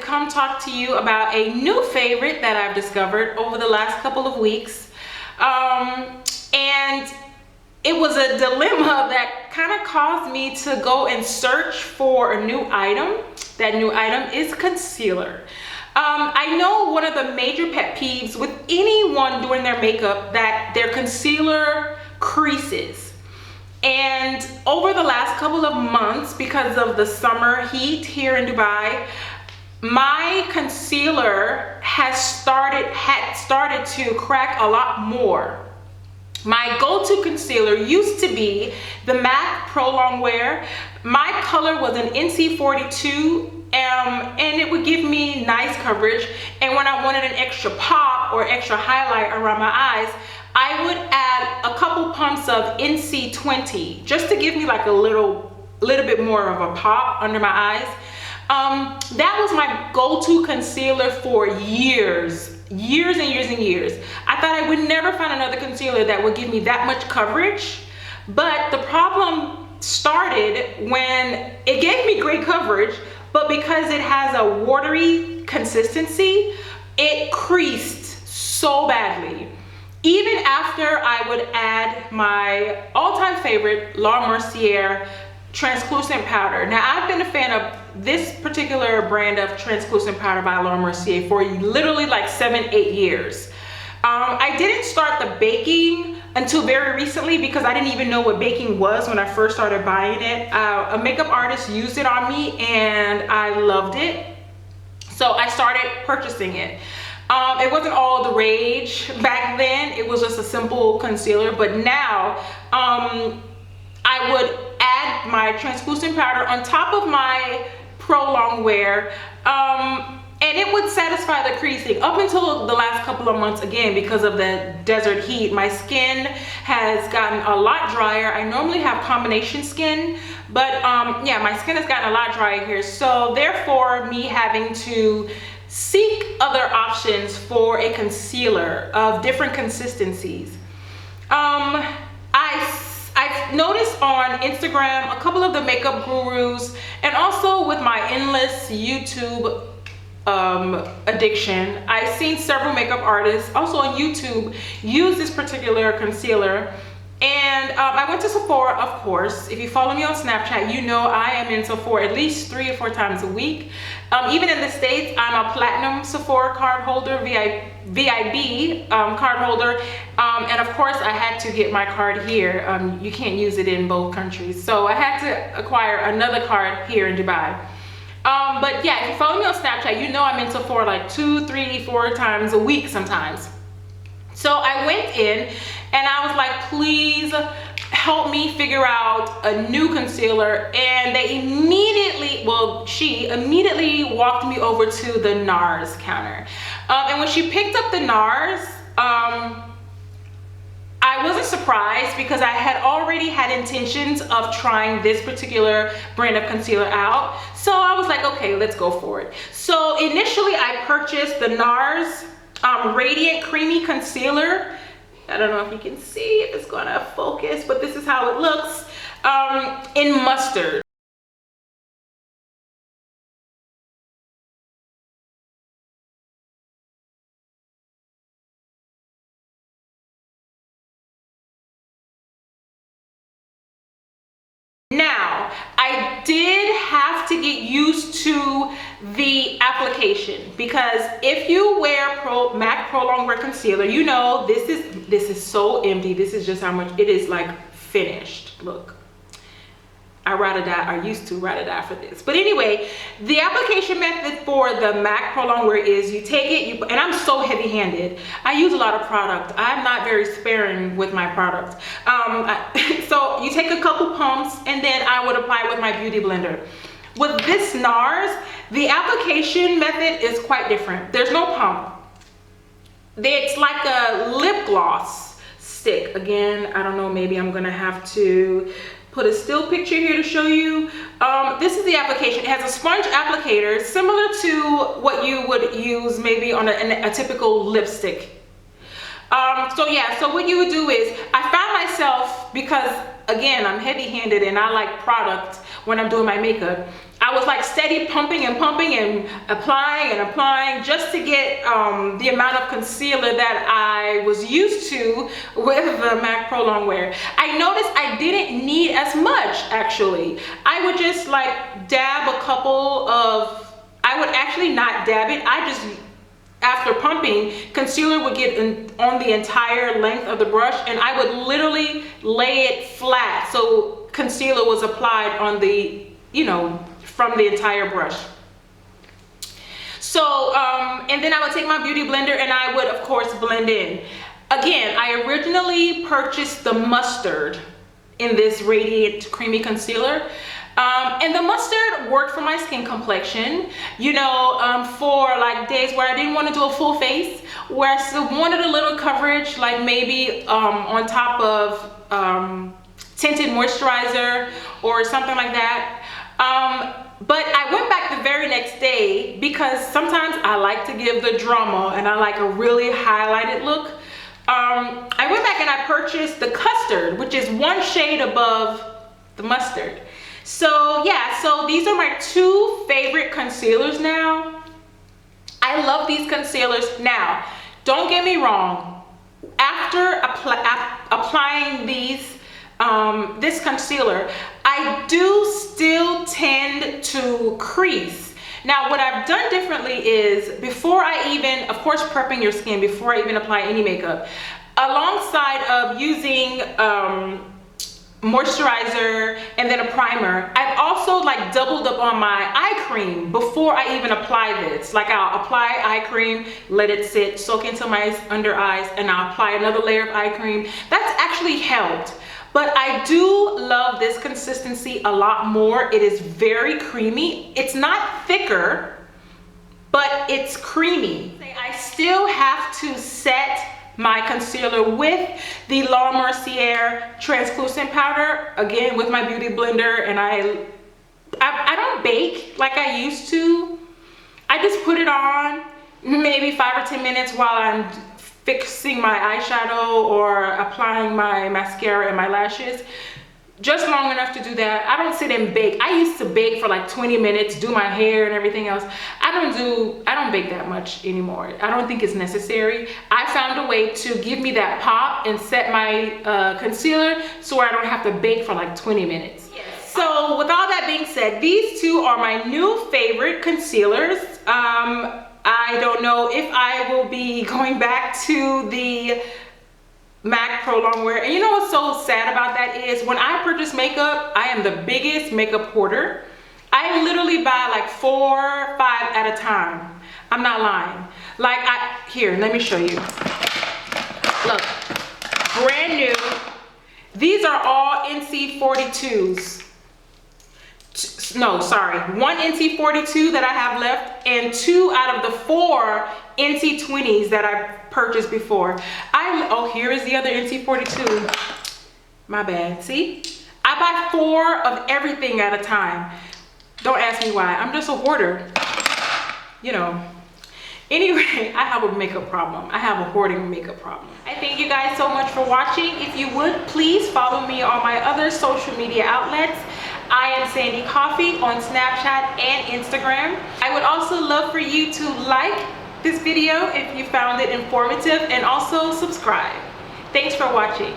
come talk to you about a new favorite that I've discovered over the last couple of weeks. And it was a dilemma that kind of caused me to go and search for a new item. That new item is concealer. I know one of the major pet peeves with anyone doing their makeup that their concealer creases. And over the last couple of months, because of the summer heat here in Dubai, my concealer had started to crack a lot more. My go-to concealer used to be the M.A.C Pro Longwear. My color was an NC42, and it would give me nice coverage. And when I wanted an extra pop or extra highlight around my eyes, I would add a couple pumps of NC20 just to give me like a little bit more of a pop under my eyes. That was my go-to concealer for years and years. I thought I would never find another concealer that would give me that much coverage, but the problem started when it gave me great coverage, but because it has a watery consistency, it creased so badly. Even after I would add my all-time favorite La Mercier translucent powder. Now, I've been a fan of this particular brand of translucent powder by La Mercier for literally like 7-8 years. I didn't start the baking until very recently because I didn't even know what baking was when I first started buying it. A makeup artist used it on me and I loved it, so I started purchasing it. It wasn't all the rage back then. It was just a simple concealer, but now I would add my translucent powder on top of my Pro Longwear, and it would satisfy the creasing up until the last couple of months. Again, because of the desert heat, my skin has gotten a lot drier. I normally have combination skin, but yeah, my skin has gotten a lot drier here, so therefore me having to seek other options for a concealer of different consistencies. I've noticed on Instagram a couple of the makeup gurus, and also with my endless YouTube addiction, I've seen several makeup artists also on YouTube use this particular concealer. And I went to Sephora, of course. If you follow me on Snapchat, you know I am in Sephora at least 3 or 4 times a week. Even in the States, I'm a platinum Sephora card holder, VIB card holder. And of course, I had to get my card here. You can't use it in both countries. So I had to acquire another card here in Dubai. But yeah, if you follow me on Snapchat, you know I'm in Sephora like 2, 3, 4 times a week sometimes. So I went in and I was like, please help me figure out a new concealer. And they immediately, well, she immediately walked me over to the Nars counter. And when she picked up the Nars, I wasn't surprised because I had already had intentions of trying this particular brand of concealer out. So I was like, okay, let's go for it. So initially I purchased the Nars Radiant Creamy Concealer. I don't know if you can see, if it's gonna focus, but this is how it looks, in mustard. Now, I did have to get used to the application because if you wear M.A.C Pro Longwear concealer, you know this is so empty. This is just how much it is, like finished. Look, I used to rather die for this. But anyway, the application method for the M.A.C Pro Longwear is you take it, and I'm so heavy-handed. I use a lot of product. I'm not very sparing with my product. So you take a couple pumps, and then I would apply it with my beauty blender. With this Nars, the application method is quite different. There's no pump. It's like a lip gloss stick. Again, I don't know, maybe I'm gonna have to put a still picture here to show you. This is the application. It has a sponge applicator similar to what you would use maybe on a typical lipstick. So yeah, so what you would do is, I found myself, because again, I'm heavy-handed and I like product when I'm doing my makeup, I was like steady pumping and applying just to get the amount of concealer that I was used to with the M.A.C Pro Longwear. I noticed I didn't need as much actually. I would just like dab a couple of, I would actually not dab it. I just, after pumping, concealer would get on the entire length of the brush, and I would literally lay it flat so concealer was applied on the, you know, from the entire brush. So and then I would take my beauty blender and I would of course blend in. Again, I originally purchased the Mustard in this Radiant Creamy Concealer. And the Mustard worked for my skin complexion, you know, for like days where I didn't want to do a full face, where I still wanted a little coverage, like maybe on top of tinted moisturizer or something like that. But I went back the very next day because sometimes I like to give the drama and I like a really highlighted look. I went back and I purchased the Custard, which is one shade above the Mustard. So yeah, so these are my two favorite concealers now. I love these concealers. Now, don't get me wrong. After applying these, this concealer, I do still tend to crease. Now, what I've done differently is before I even, of course, prepping your skin before I even apply any makeup, alongside of using moisturizer and then a primer, I've also like doubled up on my eye cream before I even apply this. Like I'll apply eye cream, let it sit, soak into my under eyes, and I'll apply another layer of eye cream. That's actually helped. But I do love this consistency a lot more. It is very creamy. It's not thicker, but it's creamy. I still have to set my concealer with the La Mercier translucent powder, again with my beauty blender, and I don't bake like I used to. I just put it on maybe 5 or 10 minutes while I'm fixing my eyeshadow or applying my mascara and my lashes. Just long enough to do that. I don't sit and bake. I used to bake for like 20 minutes, do my hair and everything else. I don't bake that much anymore. I don't think it's necessary. I found a way to give me that pop and set my concealer so I don't have to bake for like 20 minutes. Yes. So with all that being said, these two are my new favorite concealers. I don't know if I will be going back to the M.A.C Pro Longwear. And you know what's so sad about that is when I purchase makeup, I am the biggest makeup hoarder. I literally buy like 4 or 5 at a time. I'm not lying. Like here, let me show you. Look, brand new. These are all NC42s. No, sorry, 1 NC42 that I have left and 2 out of the 4 NC20s that I purchased before. Oh, here is the other NC42. My bad. See, I buy 4 of everything at a time. Don't ask me why. I'm just a hoarder, you know. Anyway, I have a makeup problem. I have a hoarding makeup problem. I thank you guys so much for watching. If you would, please follow me on my other social media outlets. I am Sandy Coffee on Snapchat and Instagram. I would also love for you to like this video if you found it informative, and also subscribe. Thanks for watching.